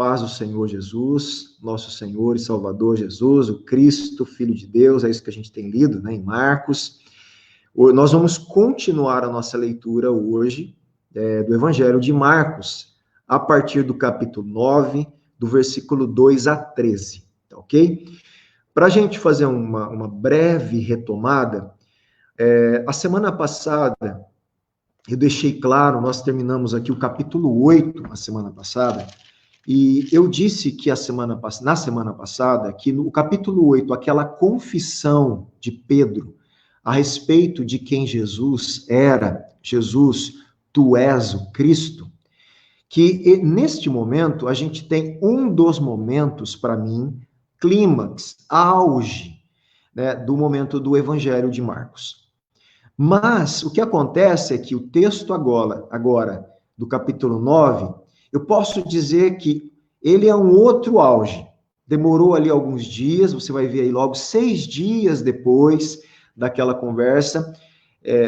paz do Senhor Jesus, nosso Senhor e Salvador Jesus, o Cristo, Filho de Deus, é isso que a gente tem lido, né, em Marcos. Nós vamos continuar a nossa leitura hoje do Evangelho de Marcos, a partir do capítulo 9, do versículo 2 a 13, tá ok? Para a gente fazer uma breve retomada, a semana passada, eu deixei claro, nós terminamos aqui o capítulo 8, a semana passada, e eu disse que na semana passada, que no capítulo 8, aquela confissão de Pedro a respeito de quem Jesus era, Jesus, tu és o Cristo, que neste momento a gente tem um dos momentos, para mim, clímax, auge, né, do momento do Evangelho de Marcos. Mas o que acontece é que o texto agora do capítulo 9, eu posso dizer que ele é um outro auge. Demorou ali alguns dias, você vai ver aí logo 6 dias depois daquela conversa,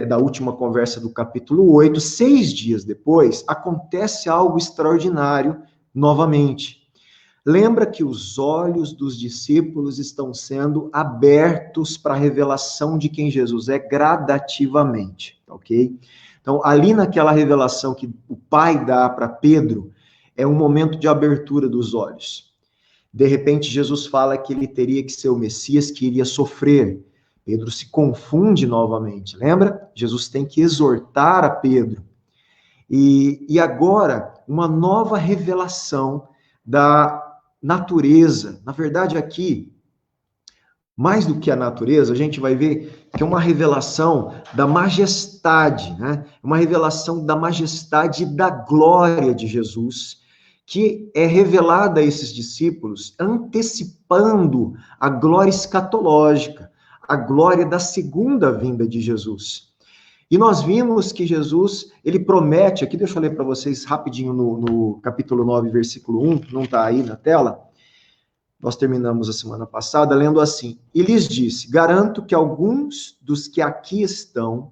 da última conversa do capítulo 8, 6 dias depois, acontece algo extraordinário novamente. Lembra que os olhos dos discípulos estão sendo abertos para a revelação de quem Jesus é gradativamente, ok? Então, ali naquela revelação que o Pai dá para Pedro, é um momento de abertura dos olhos. De repente, Jesus fala que ele teria que ser o Messias, que iria sofrer. Pedro se confunde novamente, lembra? Jesus tem que exortar a Pedro. E agora, uma nova revelação da natureza. Na verdade, aqui, mais do que a natureza, a gente vai ver que é uma revelação da majestade, né? Uma revelação da majestade e da glória de Jesus, que é revelada a esses discípulos, antecipando a glória escatológica, a glória da segunda vinda de Jesus. E nós vimos que Jesus, ele promete, aqui deixa eu ler para vocês rapidinho no capítulo 9, versículo 1, não está aí na tela, nós terminamos a semana passada lendo assim, e lhes disse, garanto que alguns dos que aqui estão,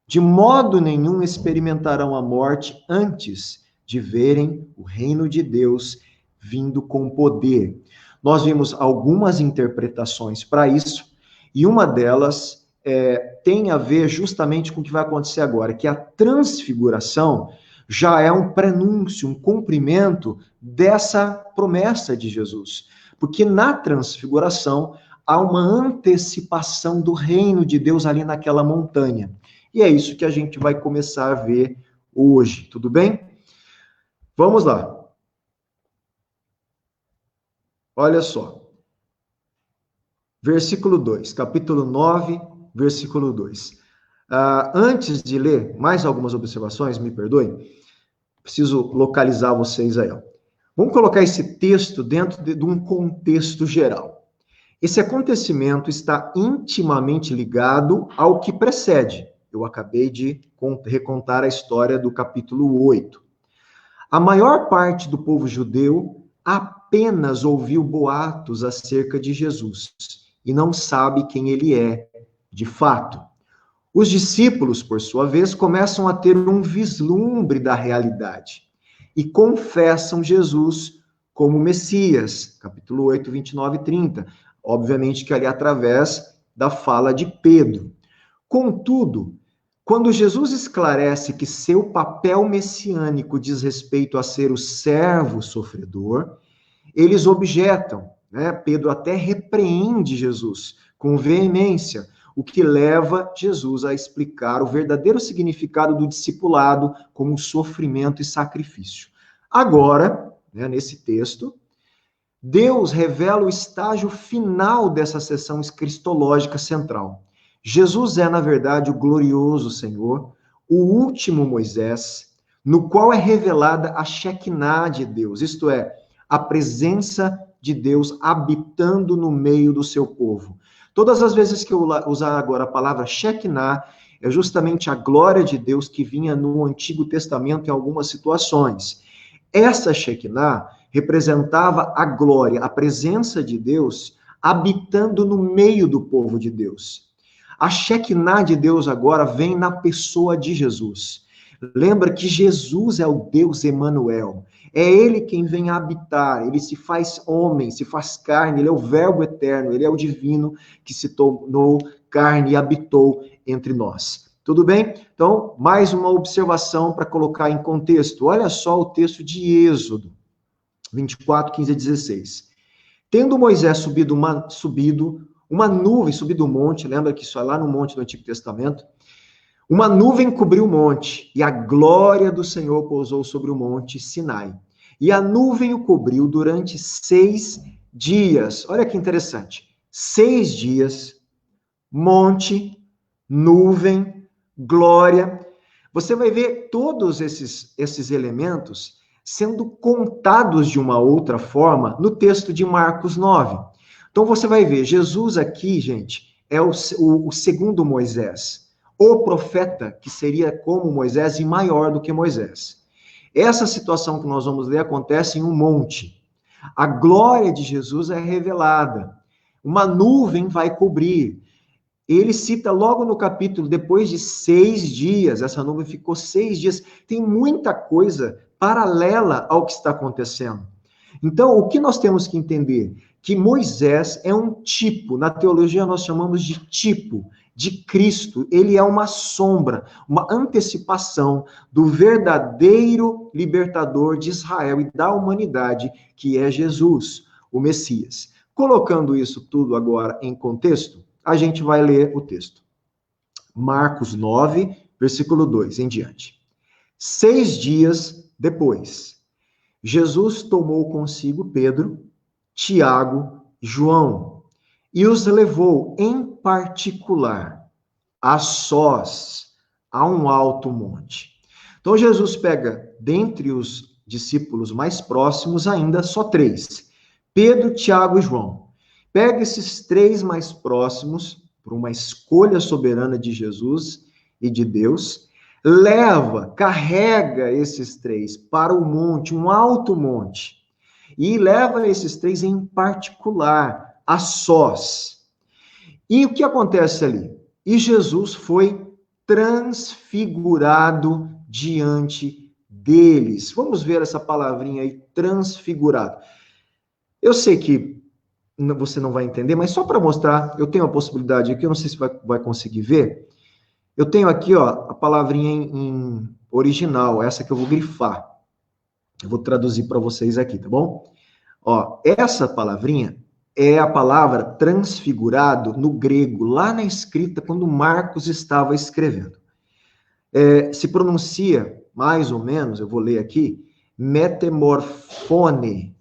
de modo nenhum experimentarão a morte antes de verem o reino de Deus vindo com poder. Nós vimos algumas interpretações para isso, e uma delas tem a ver justamente com o que vai acontecer agora, que a transfiguração já é um prenúncio, um cumprimento dessa promessa de Jesus. Porque na transfiguração há uma antecipação do reino de Deus ali naquela montanha. E é isso que a gente vai começar a ver hoje, tudo bem? Vamos lá. Olha só. Versículo 2, capítulo 9, versículo 2. Antes de ler mais algumas observações, me perdoem, preciso localizar vocês aí. Ó. Vamos colocar esse texto dentro de um contexto geral. Esse acontecimento está intimamente ligado ao que precede. Eu acabei de recontar a história do capítulo 8. A maior parte do povo judeu apenas ouviu boatos acerca de Jesus e não sabe quem ele é, de fato. Os discípulos, por sua vez, começam a ter um vislumbre da realidade e confessam Jesus como Messias, capítulo 8, 29 e 30. Obviamente que ali através da fala de Pedro. Contudo, quando Jesus esclarece que seu papel messiânico diz respeito a ser o servo sofredor, eles objetam, né? Pedro até repreende Jesus com veemência, o que leva Jesus a explicar o verdadeiro significado do discipulado como sofrimento e sacrifício. Agora, né, nesse texto, Deus revela o estágio final dessa sessão cristológica central. Jesus é, na verdade, o glorioso Senhor, o último Moisés, no qual é revelada a Shekinah de Deus, isto é, a presença de Deus habitando no meio do seu povo. Todas as vezes que eu usar agora a palavra Shekinah, é justamente a glória de Deus que vinha no Antigo Testamento em algumas situações. Essa Shekinah representava a glória, a presença de Deus habitando no meio do povo de Deus. A Shekinah de Deus agora vem na pessoa de Jesus. Lembra que Jesus é o Deus Emanuel, É ele quem vem habitar, ele se faz homem, se faz carne, ele é o verbo eterno, ele é o divino que se tornou carne e habitou entre nós. Tudo bem? Então, mais uma observação para colocar em contexto. Olha só o texto de Êxodo 24, 15 a 16. Tendo Moisés subido uma nuvem, subido o monte, lembra que isso é lá no monte do Antigo Testamento? Uma nuvem cobriu o monte, e a glória do Senhor pousou sobre o monte Sinai. E a nuvem o cobriu durante 6 dias. Olha que interessante. 6 dias, monte, nuvem, glória. Você vai ver todos esses elementos sendo contados de uma outra forma no texto de Marcos 9. Então você vai ver, Jesus aqui, gente, é o segundo Moisés, o profeta que seria como Moisés e maior do que Moisés. Essa situação que nós vamos ler acontece em um monte. A glória de Jesus é revelada. Uma nuvem vai cobrir. Ele cita logo no capítulo, depois de 6 dias, essa nuvem ficou 6 dias. Tem muita coisa paralela ao que está acontecendo. Então, o que nós temos que entender? Que Moisés é um tipo, na teologia nós chamamos de tipo, de Cristo. Ele é uma sombra, uma antecipação do verdadeiro libertador de Israel e da humanidade, que é Jesus, o Messias. Colocando isso tudo agora em contexto, a gente vai ler o texto. Marcos 9, versículo 2 em diante. 6 dias depois, Jesus tomou consigo Pedro, Tiago e João e os levou em particular a sós a um alto monte. Então Jesus pega dentre os discípulos mais próximos ainda só 3, Pedro, Tiago e João. Pega esses 3 mais próximos por uma escolha soberana de Jesus e de Deus, carrega esses 3 para o monte, um alto monte, e leva esses 3 em particular, a sós. E o que acontece ali? E Jesus foi transfigurado diante deles. Vamos ver essa palavrinha aí, transfigurado. Eu sei que você não vai entender, mas só para mostrar, eu tenho a possibilidade aqui, eu não sei se vai conseguir ver. Eu tenho aqui, ó, a palavrinha em original, essa que eu vou grifar. Eu vou traduzir para vocês aqui, tá bom? Ó, essa palavrinha é a palavra transfigurado no grego, lá na escrita, quando Marcos estava escrevendo. Se pronuncia, mais ou menos, eu vou ler aqui, metamorfose.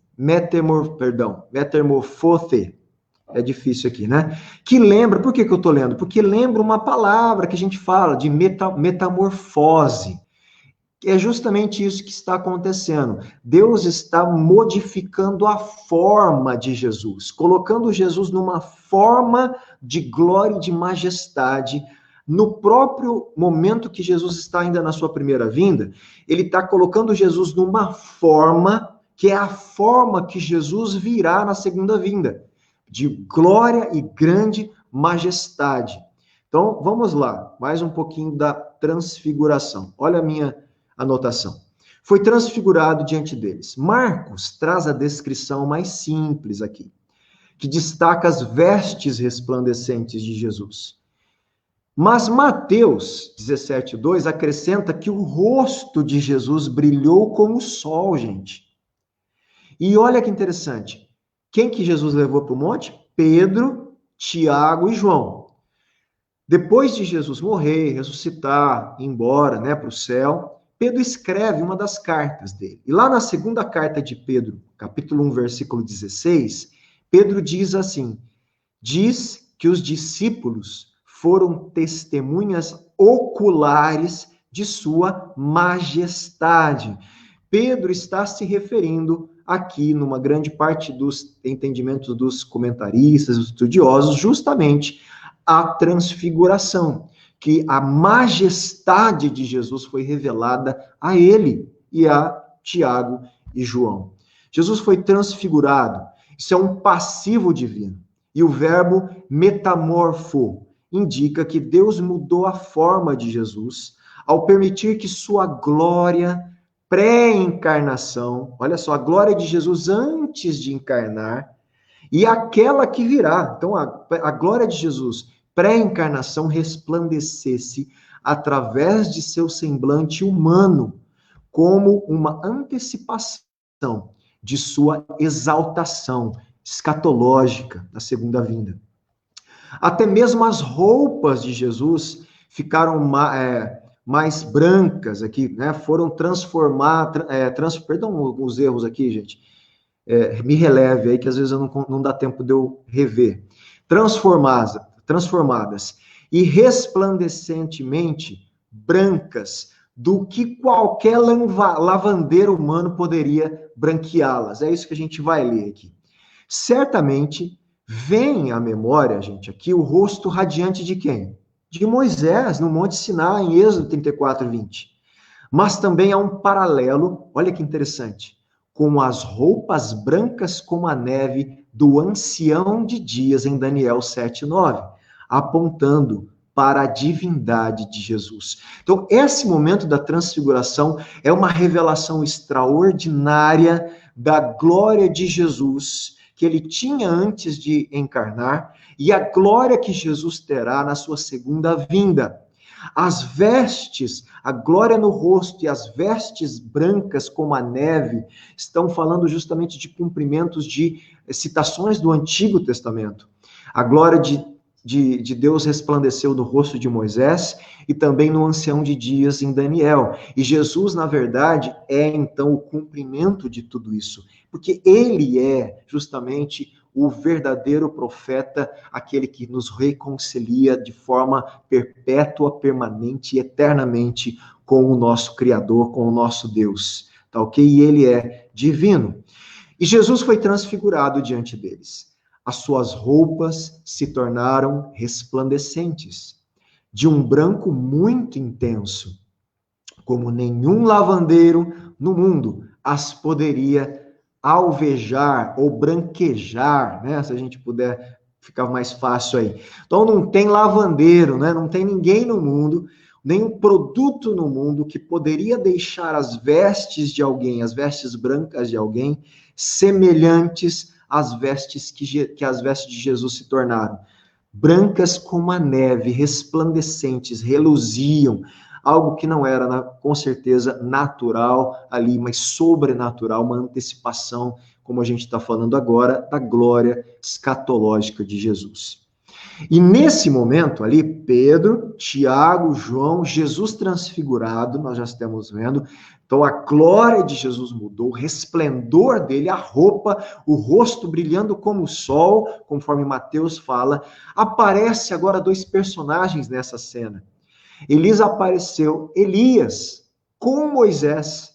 É difícil aqui, né? Que lembra, por que eu estou lendo? Porque lembra uma palavra que a gente fala de metamorfose. É justamente isso que está acontecendo. Deus está modificando a forma de Jesus, colocando Jesus numa forma de glória e de majestade. No próprio momento que Jesus está ainda na sua primeira vinda, ele está colocando Jesus numa forma que é a forma que Jesus virá na segunda vinda, de glória e grande majestade. Então, vamos lá, mais um pouquinho da transfiguração. Olha a minha anotação. Foi transfigurado diante deles. Marcos traz a descrição mais simples aqui, que destaca as vestes resplandecentes de Jesus. Mas Mateus 17:2 acrescenta que o rosto de Jesus brilhou como o sol, gente. E olha que interessante. Quem que Jesus levou para o monte? Pedro, Tiago e João. Depois de Jesus morrer, ressuscitar, ir embora, né, para o céu, Pedro escreve uma das cartas dele. E lá na segunda carta de Pedro, capítulo 1, versículo 16, Pedro diz assim: diz que os discípulos foram testemunhas oculares de sua majestade. Pedro está se referindo aqui, numa grande parte dos entendimentos dos comentaristas, dos estudiosos, justamente à transfiguração, que a majestade de Jesus foi revelada a ele e a Tiago e João. Jesus foi transfigurado, isso é um passivo divino. E o verbo metamorfo indica que Deus mudou a forma de Jesus ao permitir que sua glória pré-encarnação, olha só, a glória de Jesus antes de encarnar, e aquela que virá. Então, a glória de Jesus, pré-encarnação, resplandecesse através de seu semblante humano, como uma antecipação de sua exaltação escatológica na segunda vinda. Até mesmo as roupas de Jesus ficaram mais brancas aqui, né? Foram transformadas, perdão os erros aqui, gente, me releve aí, que às vezes não dá tempo de eu rever. Transformadas e resplandecentemente brancas, do que qualquer lavandeiro humano poderia branqueá-las. É isso que a gente vai ler aqui. Certamente, vem à memória, gente, aqui o rosto radiante de quem? De Moisés, no Monte Sinai, em Êxodo 34, 20. Mas também há um paralelo, olha que interessante, com as roupas brancas como a neve do ancião de dias em Daniel 7, 9, apontando para a divindade de Jesus. Então, esse momento da transfiguração é uma revelação extraordinária da glória de Jesus, que ele tinha antes de encarnar, e a glória que Jesus terá na sua segunda vinda. As vestes, a glória no rosto e as vestes brancas como a neve, estão falando justamente de cumprimentos de citações do Antigo Testamento. A glória de Deus resplandeceu no rosto de Moisés e também no ancião de dias em Daniel. E Jesus, na verdade, é então o cumprimento de tudo isso, porque ele é justamente o verdadeiro profeta, aquele que nos reconcilia de forma perpétua, permanente e eternamente com o nosso Criador, com o nosso Deus, tá ok? E ele é divino. E Jesus foi transfigurado diante deles. As suas roupas se tornaram resplandecentes, de um branco muito intenso, como nenhum lavandeiro no mundo as poderia alvejar ou branquejar, né? Se a gente puder ficar mais fácil aí. Então não tem lavandeiro, né? Não tem ninguém no mundo, nenhum produto no mundo que poderia deixar as vestes de alguém, as vestes brancas de alguém, semelhantes às vestes que as vestes de Jesus se tornaram. Brancas como a neve, resplandecentes, reluziam, algo que não era, com certeza, natural ali, mas sobrenatural, uma antecipação, como a gente está falando agora, da glória escatológica de Jesus. E nesse momento ali, Pedro, Tiago, João, Jesus transfigurado, nós já estamos vendo, então a glória de Jesus mudou, o resplendor dele, a roupa, o rosto brilhando como o sol, conforme Mateus fala. Aparece agora dois personagens nessa cena. Apareceu Elias com Moisés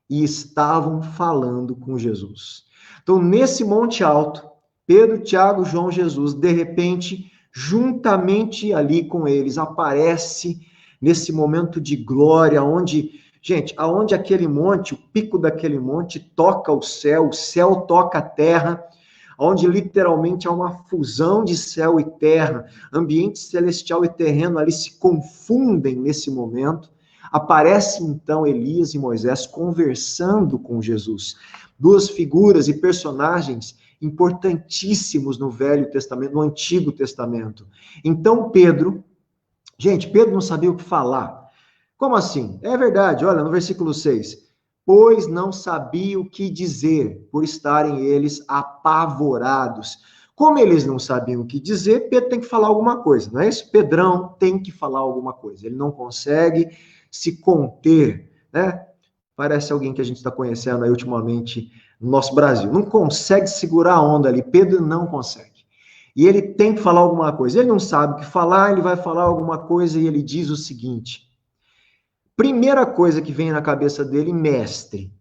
e estavam falando com Jesus. Então, nesse monte alto, Pedro, Tiago, João, Jesus, de repente, juntamente ali com eles, aparece nesse momento de glória, onde, gente, aonde aquele monte, o pico daquele monte toca o céu toca a terra, onde literalmente há uma fusão de céu e terra, ambiente celestial e terreno ali se confundem nesse momento. Aparece então Elias e Moisés conversando com Jesus. Duas figuras e personagens importantíssimos no Velho Testamento, no Antigo Testamento. Então Pedro não sabia o que falar. Como assim? É verdade, olha, no versículo 6. Pois não sabia o que dizer, por estarem eles apavorados. Como eles não sabiam o que dizer, Pedro tem que falar alguma coisa, não é isso? Pedrão tem que falar alguma coisa. Ele não consegue se conter, né? Parece alguém que a gente está conhecendo aí ultimamente no nosso Brasil. Não consegue segurar a onda ali. Pedro não consegue. E ele tem que falar alguma coisa. Ele não sabe o que falar, ele vai falar alguma coisa e ele diz o seguinte. Primeira coisa que vem na cabeça dele, mestre.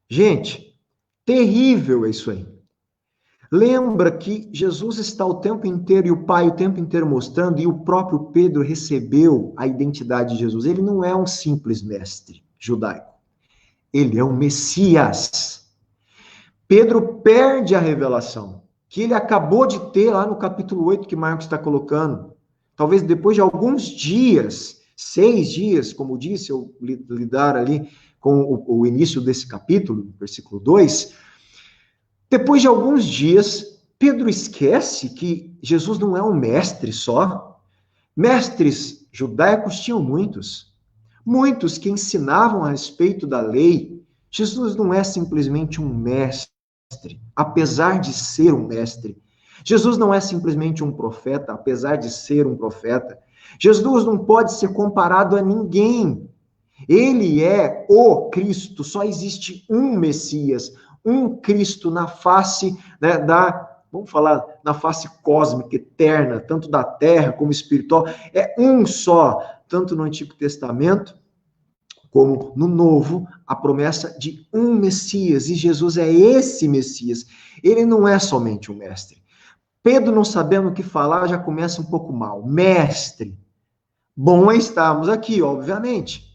Gente, terrível é isso aí. Lembra que Jesus está o tempo inteiro e o Pai o tempo inteiro mostrando, e o próprio Pedro recebeu a identidade de Jesus. Ele não é um simples mestre judaico. Ele é um Messias. Pedro perde a revelação que ele acabou de ter lá no capítulo 8 que Marcos está colocando. Talvez depois de alguns dias, 6 dias, como disse, eu lidar ali com o início desse capítulo, versículo 2, depois de alguns dias, Pedro esquece que Jesus não é um mestre só. Mestres judaicos tinham muitos. Muitos que ensinavam a respeito da lei. Jesus não é simplesmente um mestre, apesar de ser um mestre. Jesus não é simplesmente um profeta, apesar de ser um profeta. Jesus não pode ser comparado a ninguém. Ele é o Cristo, só existe um Messias, um Cristo na face, né, vamos falar, na face cósmica, eterna, tanto da terra como espiritual, é um só, tanto no Antigo Testamento como no Novo, a promessa de um Messias, e Jesus é esse Messias, ele não é somente um mestre. Pedro, não sabendo o que falar, já começa um pouco mal. Mestre, bom é estarmos aqui, obviamente.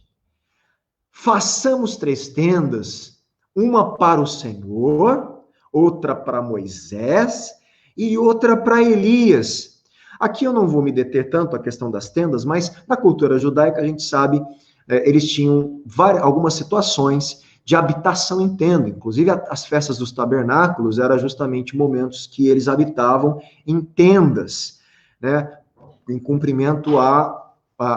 Façamos 3 tendas, uma para o Senhor, outra para Moisés e outra para Elias. Aqui eu não vou me deter tanto à questão das tendas, mas na cultura judaica a gente sabe, eles tinham algumas situações de habitação em tenda, inclusive as festas dos tabernáculos eram justamente momentos que eles habitavam em tendas, né, em cumprimento a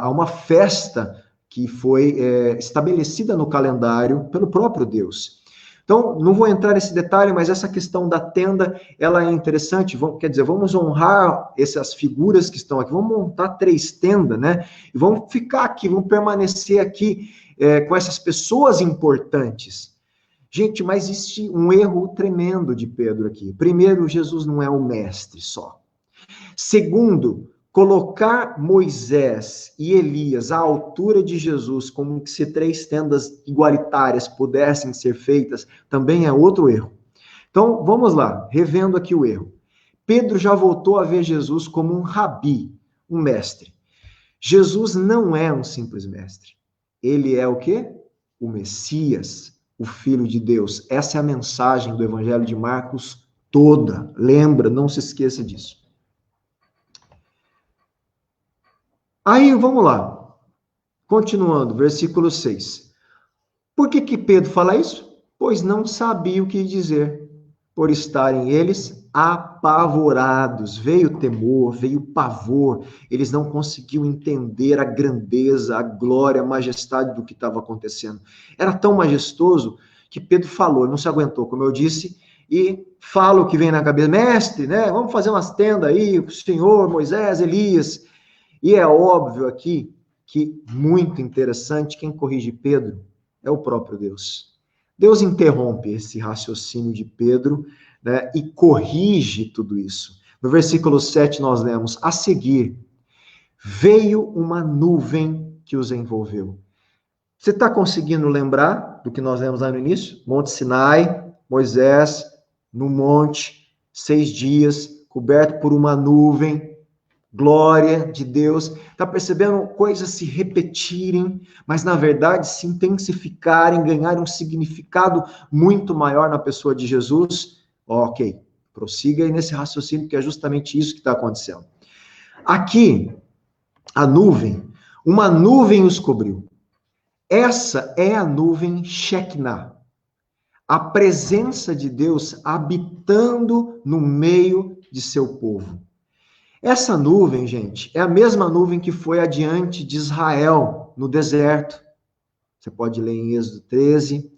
uma festa que foi estabelecida no calendário pelo próprio Deus. Então, não vou entrar nesse detalhe, mas essa questão da tenda, ela é interessante, quer dizer, vamos honrar essas figuras que estão aqui, vamos montar 3 tendas, né? E vamos ficar aqui, vamos permanecer aqui com essas pessoas importantes. Gente, mas existe um erro tremendo de Pedro aqui. Primeiro, Jesus não é o mestre só. Segundo, colocar Moisés e Elias à altura de Jesus, como se 3 tendas igualitárias pudessem ser feitas, também é outro erro. Então, vamos lá, revendo aqui o erro. Pedro já voltou a ver Jesus como um rabi, um mestre. Jesus não é um simples mestre. Ele é o quê? O Messias, o Filho de Deus. Essa é a mensagem do Evangelho de Marcos toda. Lembra, não se esqueça disso. Aí, vamos lá. Continuando, versículo 6. Por que Pedro fala isso? Pois não sabia o que dizer, por estarem eles apavorados. Veio temor, veio pavor. Eles não conseguiam entender a grandeza, a glória, a majestade do que estava acontecendo. Era tão majestoso que Pedro falou, não se aguentou, como eu disse, e fala o que vem na cabeça. Mestre, né? Vamos fazer umas tendas aí, o Senhor, Moisés, Elias. E é óbvio aqui que, muito interessante, quem corrige Pedro é o próprio Deus. Deus interrompe esse raciocínio de Pedro, né, e corrige tudo isso. No versículo 7 nós lemos, a seguir, veio uma nuvem que os envolveu. Você está conseguindo lembrar do que nós lemos lá no início? Monte Sinai, Moisés, no monte, 6 dias, coberto por uma nuvem, glória de Deus, está percebendo coisas se repetirem, mas na verdade se intensificarem, ganharem um significado muito maior na pessoa de Jesus? Ok, prossiga aí nesse raciocínio, que é justamente isso que está acontecendo. Aqui, a nuvem, uma nuvem os cobriu. Essa é a nuvem Shekinah, a presença de Deus habitando no meio de seu povo. Essa nuvem, gente, é a mesma nuvem que foi adiante de Israel no deserto. Você pode ler em Êxodo 13.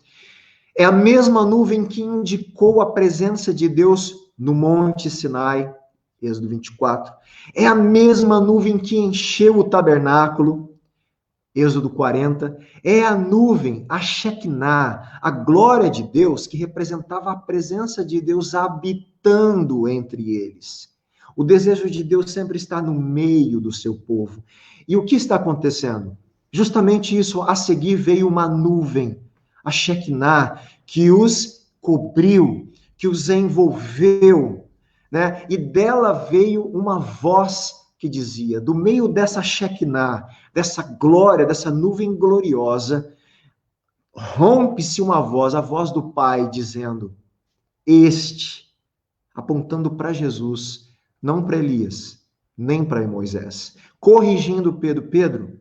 É a mesma nuvem que indicou a presença de Deus no Monte Sinai, Êxodo 24. É a mesma nuvem que encheu o tabernáculo, Êxodo 40. É a nuvem, a Shekinah, a glória de Deus, que representava a presença de Deus habitando entre eles. O desejo de Deus sempre está no meio do seu povo. E o que está acontecendo? Justamente isso, a seguir veio uma nuvem, a Shekinah, que os cobriu, que os envolveu, né? E dela veio uma voz que dizia, do meio dessa Shekinah, dessa glória, dessa nuvem gloriosa, rompe-se uma voz, a voz do Pai, dizendo, apontando para Jesus, não para Elias, nem para Moisés. Corrigindo Pedro,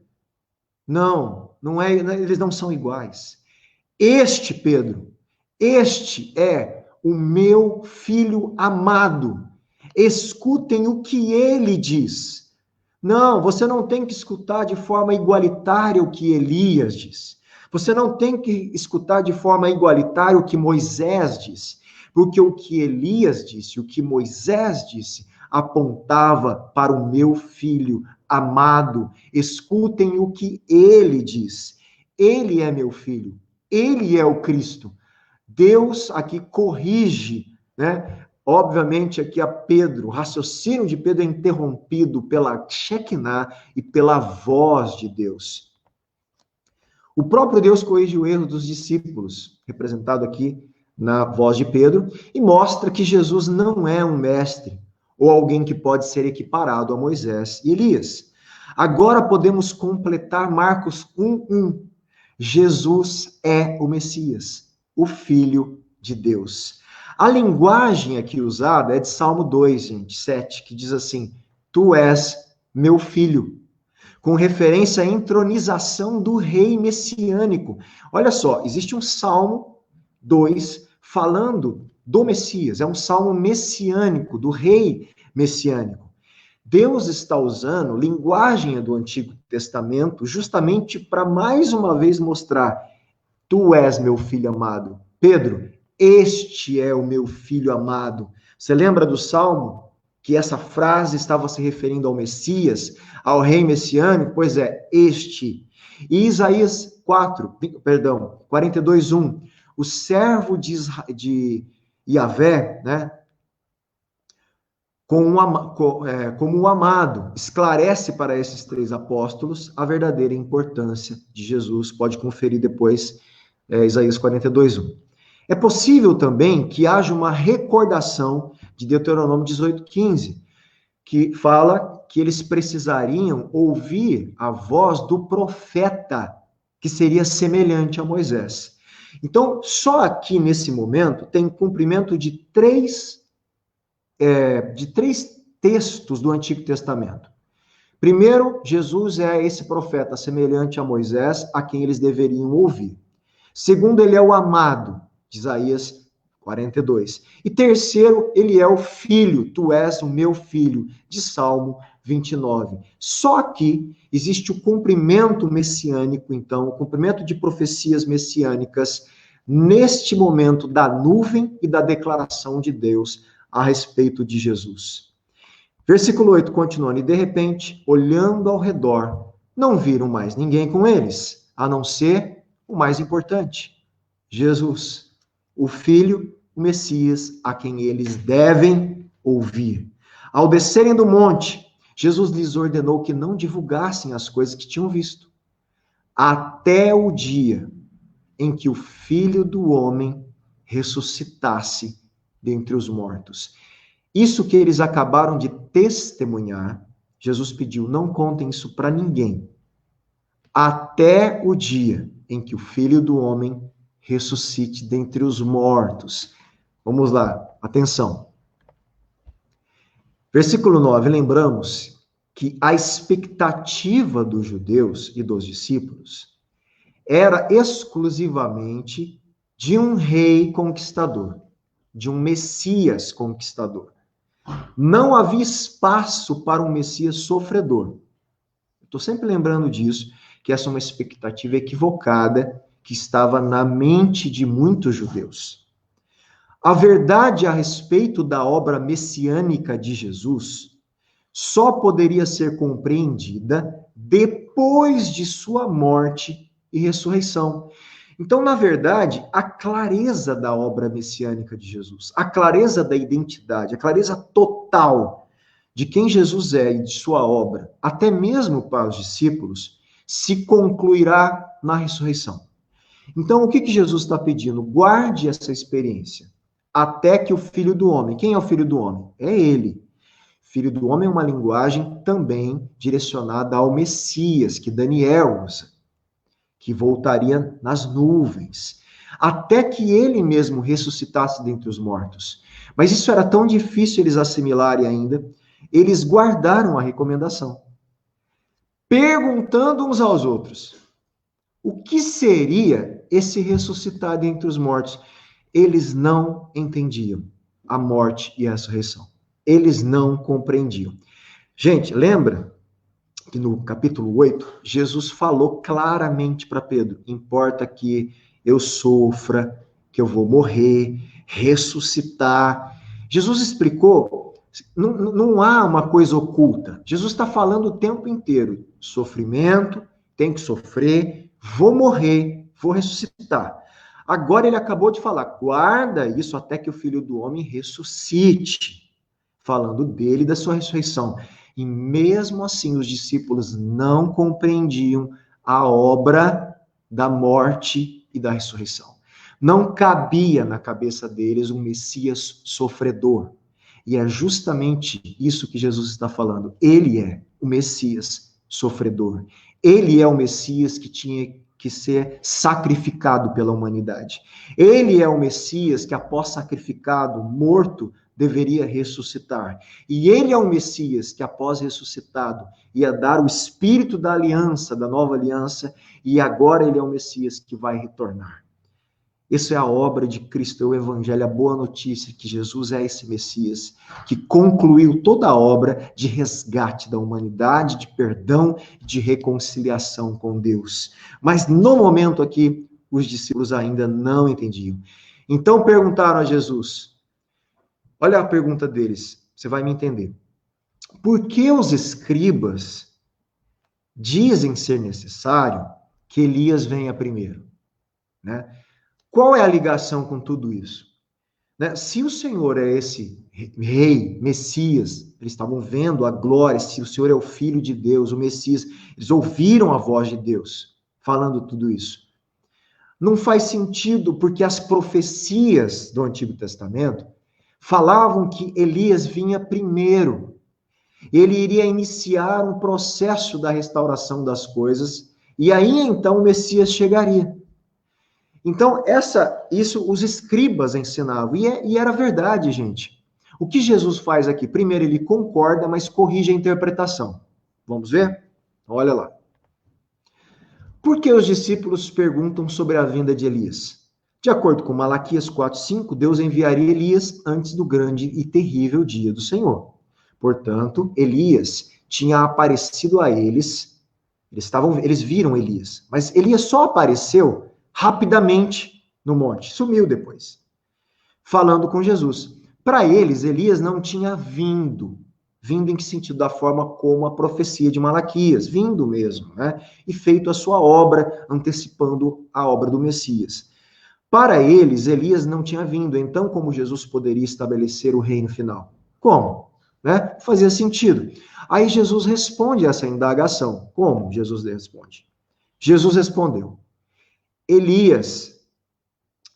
não é, eles não são iguais. Este, Pedro, este é o meu filho amado. Escutem o que ele diz. Não, você não tem que escutar de forma igualitária o que Elias diz. Você não tem que escutar de forma igualitária o que Moisés diz. Porque o que Elias disse, o que Moisés disse, apontava para o meu filho amado. Escutem o que ele diz. Ele é meu filho. Ele é o Cristo. Deus aqui corrige, né? Obviamente, aqui a Pedro, o raciocínio de Pedro é interrompido pela Shekinah e pela voz de Deus. O próprio Deus corrige o erro dos discípulos, representado aqui na voz de Pedro, e mostra que Jesus não é um mestre ou alguém que pode ser equiparado a Moisés e Elias. Agora podemos completar Marcos 1:1. Jesus é o Messias, o Filho de Deus. A linguagem aqui usada é de Salmo 2, gente, 7, que diz assim: Tu és meu filho, com referência à entronização do rei messiânico. Olha só, existe um Salmo 2 falando do Messias, é um salmo messiânico, do rei messiânico. Deus está usando linguagem do Antigo Testamento justamente para mais uma vez mostrar: Tu és meu filho amado. Pedro, este é o meu filho amado. Você lembra do Salmo? Que essa frase estava se referindo ao Messias, ao rei messiânico? Pois é, este. E Isaías 42:1. O servo de Yahvé, né? Como um amado, esclarece para esses 3 apóstolos a verdadeira importância de Jesus. Pode conferir depois Isaías 42:1. É possível também que haja uma recordação de Deuteronômio 18:15, que fala que eles precisariam ouvir a voz do profeta, que seria semelhante a Moisés. Então, só aqui nesse momento tem cumprimento de três textos do Antigo Testamento. Primeiro, Jesus é esse profeta semelhante a Moisés, a quem eles deveriam ouvir. Segundo, ele é o amado, de Isaías 42. E terceiro, ele é o filho, tu és o meu filho, de Salmo 29. Só aqui existe o cumprimento messiânico, então, o cumprimento de profecias messiânicas, neste momento da nuvem e da declaração de Deus a respeito de Jesus. Versículo 8, continuando: E de repente, olhando ao redor, não viram mais ninguém com eles, a não ser o mais importante, Jesus, o Filho, o Messias, a quem eles devem ouvir. Ao descerem do monte, Jesus lhes ordenou que não divulgassem as coisas que tinham visto, até o dia em que o Filho do Homem ressuscitasse dentre os mortos. Isso que eles acabaram de testemunhar, Jesus pediu: não contem isso para ninguém, até o dia em que o Filho do Homem ressuscite dentre os mortos. Vamos lá, atenção. Versículo 9, lembramos que a expectativa dos judeus e dos discípulos era exclusivamente de um rei conquistador, de um Messias conquistador. Não havia espaço para um Messias sofredor. Estou sempre lembrando disso, que essa é uma expectativa equivocada que estava na mente de muitos judeus. A verdade a respeito da obra messiânica de Jesus só poderia ser compreendida depois de sua morte e ressurreição. Então, na verdade, a clareza da obra messiânica de Jesus, a clareza da identidade, a clareza total de quem Jesus é e de sua obra, até mesmo para os discípulos, se concluirá na ressurreição. Então, o que Jesus está pedindo? Guarde essa experiência até que o Filho do Homem... Quem é o Filho do Homem? É ele. Filho do Homem é uma linguagem também direcionada ao Messias, que Daniel usa, que voltaria nas nuvens, até que ele mesmo ressuscitasse dentre os mortos. Mas isso era tão difícil eles assimilarem ainda, eles guardaram a recomendação, perguntando uns aos outros: o que seria esse ressuscitar dentre os mortos. Eles não entendiam a morte e a ressurreição. Eles não compreendiam. Gente, lembra que no capítulo 8, Jesus falou claramente para Pedro: importa que eu sofra, que eu vou morrer, ressuscitar. Jesus explicou, não há uma coisa oculta. Jesus está falando o tempo inteiro: sofrimento, tem que sofrer, vou morrer, vou ressuscitar. Agora ele acabou de falar: guarda isso até que o Filho do Homem ressuscite, falando dele e da sua ressurreição. E mesmo assim os discípulos não compreendiam a obra da morte e da ressurreição. Não cabia na cabeça deles um Messias sofredor. E é justamente isso que Jesus está falando. Ele é o Messias sofredor. Ele é o Messias que tinha que ser sacrificado pela humanidade. Ele é o Messias que, após sacrificado, morto, deveria ressuscitar. E ele é o Messias que, após ressuscitado, ia dar o espírito da aliança, da nova aliança, e agora ele é o Messias que vai retornar. Isso é a obra de Cristo, é o Evangelho, a boa notícia que Jesus é esse Messias, que concluiu toda a obra de resgate da humanidade, de perdão, de reconciliação com Deus. Mas no momento aqui, os discípulos ainda não entendiam. Então perguntaram a Jesus, olha a pergunta deles, você vai me entender. Por que os escribas dizem ser necessário que Elias venha primeiro? Né? Qual é a ligação com tudo isso? Né? Se o Senhor é esse rei, Messias, eles estavam vendo a glória, se o Senhor é o Filho de Deus, o Messias, eles ouviram a voz de Deus falando tudo isso. Não faz sentido, porque as profecias do Antigo Testamento falavam que Elias vinha primeiro. Ele iria iniciar um processo da restauração das coisas, e aí então o Messias chegaria. Então, isso os escribas ensinavam, e era verdade, gente. O que Jesus faz aqui? Primeiro, ele concorda, mas corrige a interpretação. Vamos ver? Olha lá. Por que os discípulos perguntam sobre a vinda de Elias? De acordo com Malaquias 4:5, Deus enviaria Elias antes do grande e terrível dia do Senhor. Portanto, Elias tinha aparecido a eles, eles viram Elias, mas Elias só apareceu rapidamente no monte, sumiu depois, falando com Jesus. Para eles, Elias não tinha vindo em que sentido? Da forma como a profecia de Malaquias, vindo mesmo, né? E feito a sua obra, antecipando a obra do Messias. Para eles, Elias não tinha vindo, então como Jesus poderia estabelecer o reino final? Como? Né? Fazia sentido. Aí Jesus responde essa indagação. Como Jesus responde? Jesus respondeu: Elias,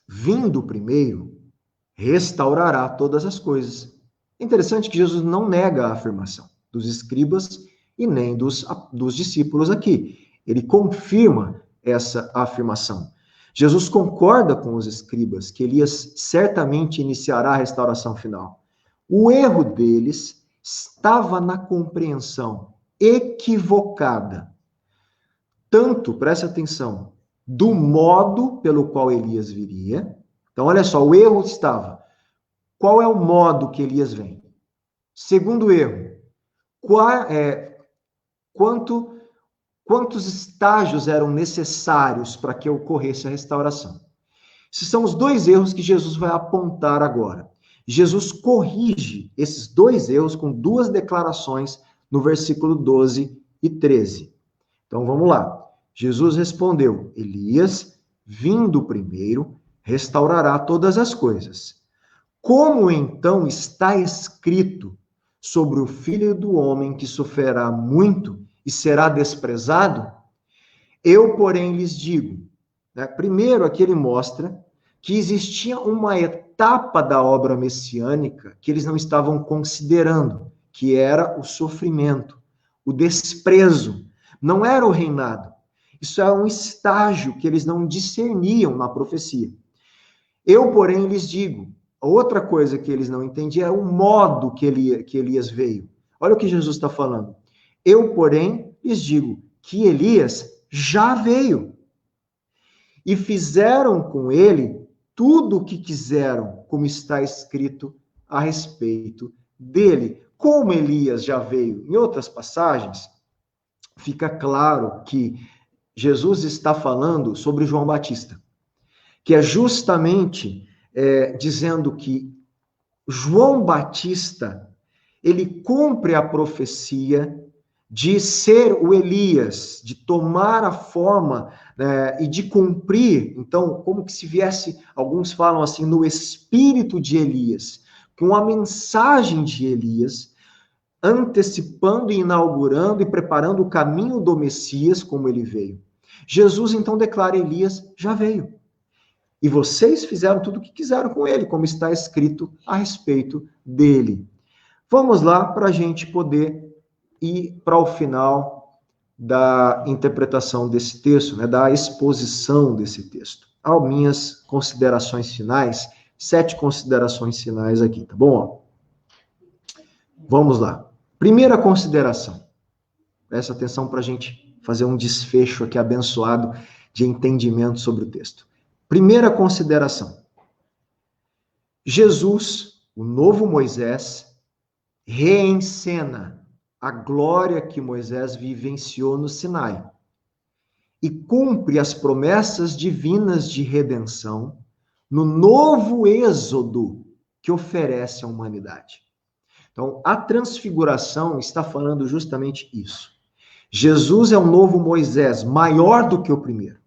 vindo primeiro, restaurará todas as coisas. É interessante que Jesus não nega a afirmação dos escribas e nem dos discípulos aqui. Ele confirma essa afirmação. Jesus concorda com os escribas que Elias certamente iniciará a restauração final. O erro deles estava na compreensão equivocada. Tanto, preste atenção, do modo pelo qual Elias viria. Então, olha só, o erro estava. Qual é o modo que Elias vem? Segundo erro, quantos estágios eram necessários para que ocorresse a restauração? Esses são os dois erros que Jesus vai apontar agora. Jesus corrige esses dois erros com duas declarações no versículo 12 e 13. Então, vamos lá. Jesus respondeu: Elias, vindo primeiro, restaurará todas as coisas. Como então está escrito sobre o Filho do Homem que sofrerá muito e será desprezado? Eu, porém, lhes digo, né? Primeiro, aqui ele mostra que existia uma etapa da obra messiânica que eles não estavam considerando, que era o sofrimento, o desprezo, não era o reinado. Isso é um estágio que eles não discerniam na profecia. Eu, porém, lhes digo, outra coisa que eles não entendiam é o modo que Elias veio. Olha o que Jesus está falando. Eu, porém, lhes digo que Elias já veio. e fizeram com ele tudo o que quiseram, como está escrito a respeito dele. Como Elias já veio em outras passagens, fica claro que Jesus está falando sobre João Batista, que é justamente dizendo que João Batista, ele cumpre a profecia de ser o Elias, de tomar a forma e de cumprir, então, como que se viesse, alguns falam assim, no espírito de Elias, com a mensagem de Elias, antecipando e inaugurando e preparando o caminho do Messias, como ele veio. Jesus, então, declara: Elias já veio. E vocês fizeram tudo o que quiseram com ele, como está escrito a respeito dele. Vamos lá para a gente poder ir para o final da interpretação desse texto, né, da exposição desse texto. As minhas considerações finais, 7 considerações finais aqui, tá bom? Vamos lá. Primeira consideração. Presta atenção para a gente fazer um desfecho aqui abençoado de entendimento sobre o texto. Primeira consideração. Jesus, o novo Moisés, reencena a glória que Moisés vivenciou no Sinai e cumpre as promessas divinas de redenção no novo êxodo que oferece à humanidade. Então, a transfiguração está falando justamente isso. Jesus é um novo Moisés, maior do que o primeiro.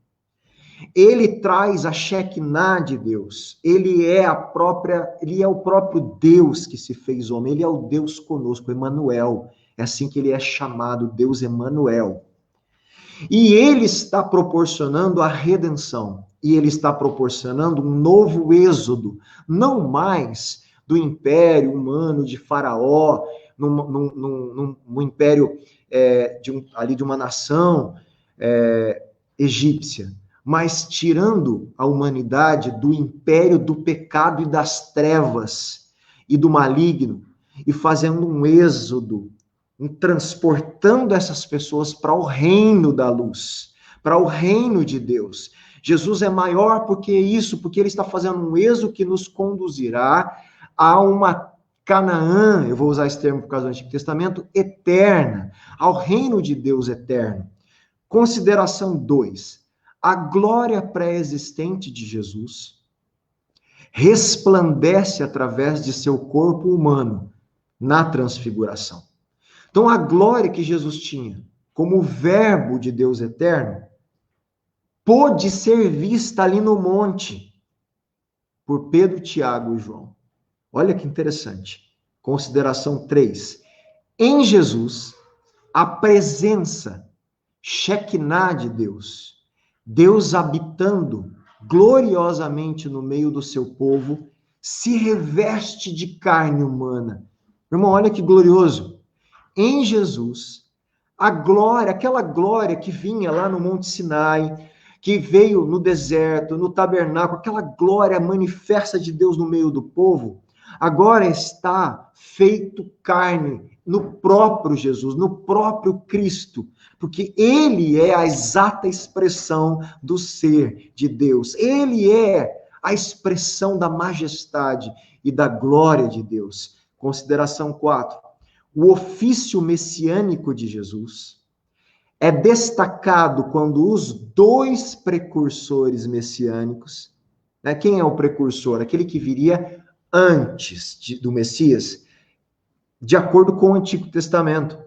Ele traz a Shekinah de Deus. Ele é o próprio Deus que se fez homem. Ele é o Deus conosco, Emanuel. É assim que ele é chamado, Deus Emanuel. E ele está proporcionando a redenção. E ele está proporcionando um novo êxodo, não mais do império humano de Faraó, num império de uma nação egípcia, mas tirando a humanidade do império do pecado e das trevas e do maligno, e fazendo um êxodo, transportando essas pessoas para o reino da luz, para o reino de Deus. Jesus é maior porque ele está fazendo um êxodo que nos conduzirá a uma Canaã, eu vou usar esse termo por causa do Antigo Testamento, eterna, ao reino de Deus eterno. Consideração 2. A glória pré-existente de Jesus resplandece através de seu corpo humano na transfiguração. Então, a glória que Jesus tinha como verbo de Deus eterno pôde ser vista ali no monte por Pedro, Tiago e João. Olha que interessante. Consideração 3. Em Jesus, a presença Shekinah de Deus, Deus habitando gloriosamente no meio do seu povo, se reveste de carne humana. Irmão, olha que glorioso. Em Jesus, a glória, aquela glória que vinha lá no Monte Sinai, que veio no deserto, no tabernáculo, aquela glória manifesta de Deus no meio do povo, agora está feito carne no próprio Jesus, no próprio Cristo, porque ele é a exata expressão do ser de Deus. Ele é a expressão da majestade e da glória de Deus. Consideração 4. O ofício messiânico de Jesus é destacado quando os 2 precursores messiânicos, né? Quem é o precursor? Aquele que viria antes do Messias, de acordo com o Antigo Testamento.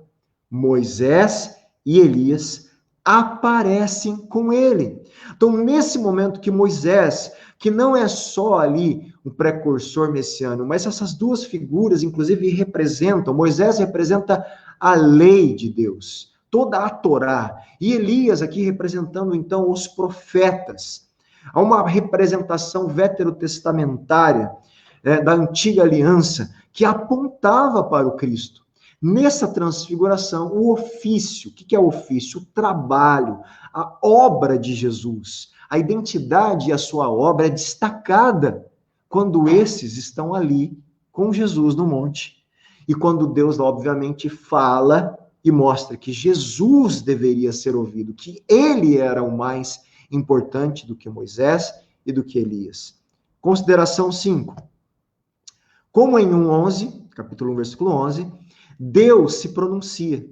Moisés e Elias aparecem com ele. Então, nesse momento que Moisés, que não é só ali um precursor messiânico, mas essas 2 figuras, inclusive, representam, Moisés representa a lei de Deus, toda a Torá, e Elias aqui representando, então, os profetas. Há uma representação veterotestamentária da antiga aliança que apontava para o Cristo. Nessa transfiguração, o ofício, o que é o ofício? O trabalho, a obra de Jesus, a identidade e a sua obra é destacada quando esses estão ali com Jesus no monte. E quando Deus, obviamente, fala e mostra que Jesus deveria ser ouvido, que ele era o mais importante do que Moisés e do que Elias. Consideração 5. Como em 1:11, capítulo 1, versículo 11, Deus se pronuncia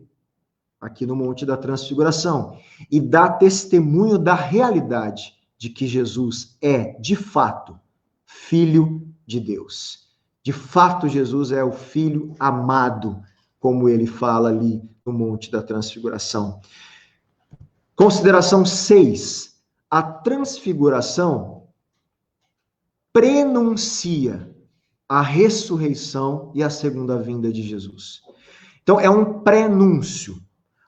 aqui no Monte da Transfiguração e dá testemunho da realidade de que Jesus é, de fato, Filho de Deus. De fato, Jesus é o Filho amado, como ele fala ali no Monte da Transfiguração. Consideração 6. A transfiguração prenuncia a ressurreição e a segunda vinda de Jesus. Então, é um prenúncio,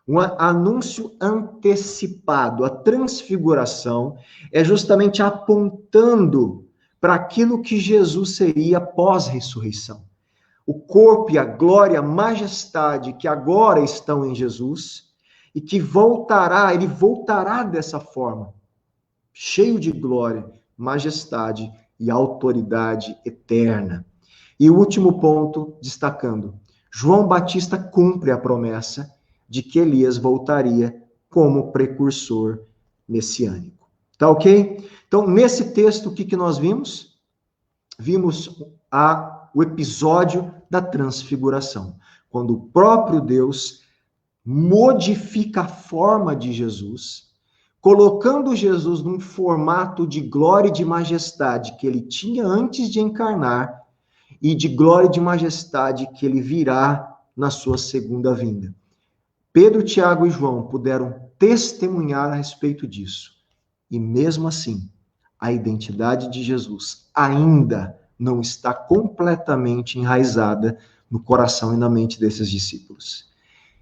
um anúncio antecipado. A transfiguração é justamente apontando para aquilo que Jesus seria pós-ressurreição. O corpo e a glória, a majestade que agora estão em Jesus e que ele voltará dessa forma, cheio de glória, majestade e autoridade eterna. E o último ponto, destacando, João Batista cumpre a promessa de que Elias voltaria como precursor messiânico. Tá ok? Então, nesse texto, o que nós vimos? Vimos o episódio da transfiguração, quando o próprio Deus modifica a forma de Jesus, colocando Jesus num formato de glória e de majestade que ele tinha antes de encarnar e de glória e de majestade que ele virá na sua segunda vinda. Pedro, Tiago e João puderam testemunhar a respeito disso. E mesmo assim, a identidade de Jesus ainda não está completamente enraizada no coração e na mente desses discípulos.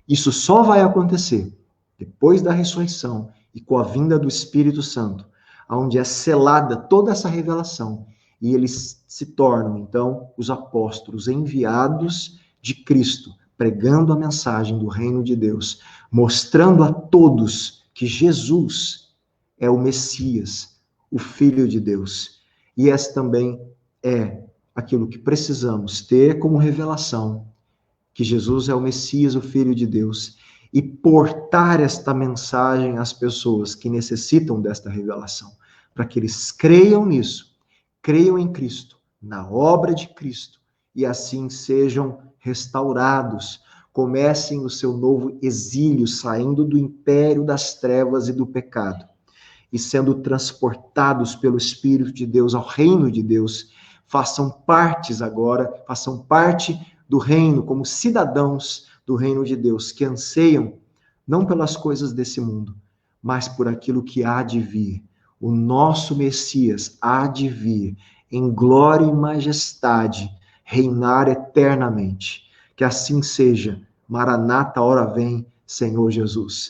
Isso só vai acontecer depois da ressurreição e com a vinda do Espírito Santo, onde é selada toda essa revelação e eles se tornam, então, os apóstolos enviados de Cristo, pregando a mensagem do reino de Deus, mostrando a todos que Jesus é o Messias, o Filho de Deus. E esse também é aquilo que precisamos ter como revelação, que Jesus é o Messias, o Filho de Deus, e portar esta mensagem às pessoas que necessitam desta revelação, para que eles creiam nisso, creiam em Cristo, na obra de Cristo, e assim sejam restaurados, comecem o seu novo exílio, saindo do império das trevas e do pecado, e sendo transportados pelo Espírito de Deus ao reino de Deus, façam parte do reino, como cidadãos do reino de Deus, que anseiam não pelas coisas desse mundo, mas por aquilo que há de vir. O nosso Messias há de vir em glória e majestade, reinar eternamente. Que assim seja. Maranata, ora vem, Senhor Jesus.